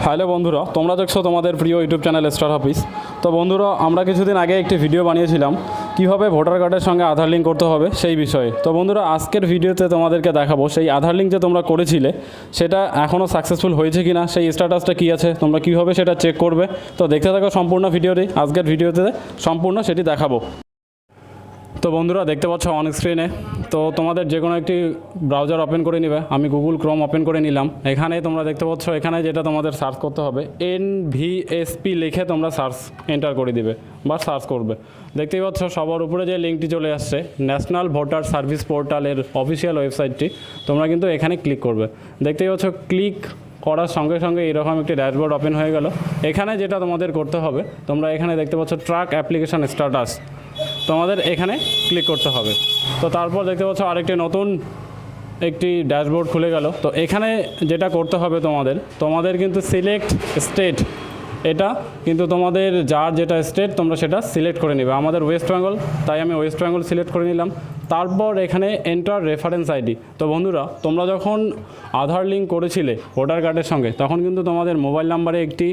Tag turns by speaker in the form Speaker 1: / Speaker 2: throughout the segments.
Speaker 1: Hello বন্ধুরা, তোমরা দেখছো তোমাদের প্রিয় ইউটিউব চ্যানেল স্টার হাফিজ। তো বন্ধুরা, আমরা কিছুদিন আগে একটি ভিডিও বানিয়েছিলাম কীভাবে ভোটার কার্ডের সঙ্গে আধার লিঙ্ক করতে হবে সেই বিষয়ে। তো বন্ধুরা, আজকের ভিডিওতে তোমাদেরকে দেখাবো সেই আধার লিঙ্ক যে তোমরা করেছিলে সেটা এখনও সাকসেসফুল হয়েছে কি না, সেই স্ট্যাটাসটা কী আছে, তোমরা কীভাবে সেটা চেক করবে। তো দেখতে থাকো সম্পূর্ণ ভিডিওটি, আজকের ভিডিওতে সম্পূর্ণ সেটি দেখাবো। তো বন্ধুরা, দেখতে পাচ্ছ অন স্ক্রিনে, তো তোমাদের যে কোনো একটি ব্রাউজার ওপেন করে নেবে। আমি গুগল ক্রোম ওপেন করে নিলাম। এখানে তোমরা দেখতে পাচ্ছ, এখানে যেটা তোমাদের সার্চ করতে হবে nvsp লিখে তোমরা সার্চ এন্টার করে দিবে বা সার্চ করবে। দেখতেই পাচ্ছ সবার উপরে যে লিঙ্কটি চলে আসছে, ন্যাশনাল ভোটার সার্ভিস পোর্টালের অফিসিয়াল ওয়েবসাইটটি, তোমরা কিন্তু এখানে ক্লিক করবে। দেখতেই পাচ্ছ ক্লিক করার সঙ্গে সঙ্গে এরকম একটি ড্যাশবোর্ড ওপেন হয়ে গেল। এখানে যেটা তোমাদের করতে হবে, তোমরা এখানে দেখতে পাচ্ছ ট্র্যাক অ্যাপ্লিকেশান স্ট্যাটাস, তোমাদের এখানে ক্লিক করতে হবে। তো তারপর দেখতে পাচ্ছ আরেকটি নতুন একটি ড্যাশবোর্ড খুলে গেল। তো এখানে যেটা করতে হবে তোমাদের কিন্তু সিলেক্ট স্টেট, এটা কিন্তু তোমাদের যার যেটা স্টেট তোমরা সেটা সিলেক্ট করে নেবে। আমাদের ওয়েস্ট বেঙ্গল, তাই আমি ওয়েস্ট বেঙ্গল সিলেক্ট করে নিলাম। তারপর এখানে এন্টার রেফারেন্স আইডি। তো বন্ধুরা, তোমরা যখন আধার লিঙ্ক করেছিলে ভোটার কার্ডের সঙ্গে, তখন কিন্তু তোমাদের মোবাইল নাম্বারে একটি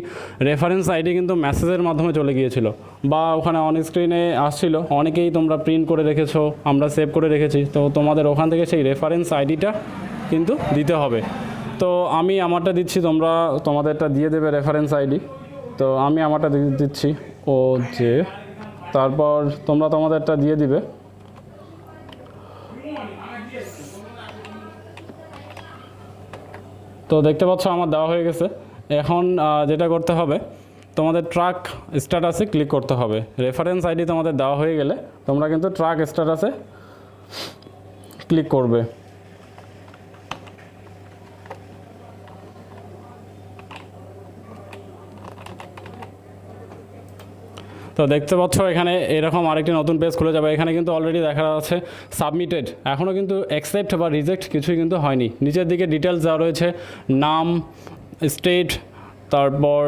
Speaker 1: রেফারেন্স আইডি কিন্তু মেসেজের মাধ্যমে চলে গিয়েছিল বা ওখানে অন স্ক্রিনে আসছিল। অনেকেই তোমরা প্রিন্ট করে রেখেছো, আমরা সেভ করে রেখেছি। তো তোমাদের ওখান থেকে সেই রেফারেন্স আইডিটা কিন্তু দিতে হবে। তো আমি আমারটা দিচ্ছি, তোমরা তোমাদেরটা দিয়ে দেবে রেফারেন্স আইডি। তো আমি আমারটা দিচ্ছি তারপর তোমরা তোমাদেরটা দিয়ে দিবে। তো দেখতে পাচ্ছ আমার দেওয়া হয়ে গেছে। এখন যেটা করতে হবে, তোমাদের ট্র্যাক স্ট্যাটাসে ক্লিক করতে হবে। রেফারেন্স আইডি তোমাদের দেওয়া হয়ে গেলে তোমরা কিন্তু ট্র্যাক স্ট্যাটাসে ক্লিক করবে। তো দেখতে পাচ্ছ এখানে এরকম আরেকটি নতুন পেজ খুলে যাবে। এখানে কিন্তু অলরেডি দেখা যাচ্ছে সাবমিটেড, এখনও কিন্তু অ্যাকসেপ্ট বা রিজেক্ট কিছুই কিন্তু হয়নি। নিচের দিকে ডিটেলস দেওয়া রয়েছে, নাম, স্টেট, তারপর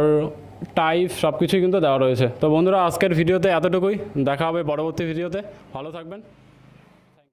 Speaker 1: টাইপ, সব কিছুই কিন্তু দেওয়া রয়েছে। তো বন্ধুরা, আজকের ভিডিওতে এতটুকুই, দেখা হবে পরবর্তী ভিডিওতে। ভালো থাকবেন।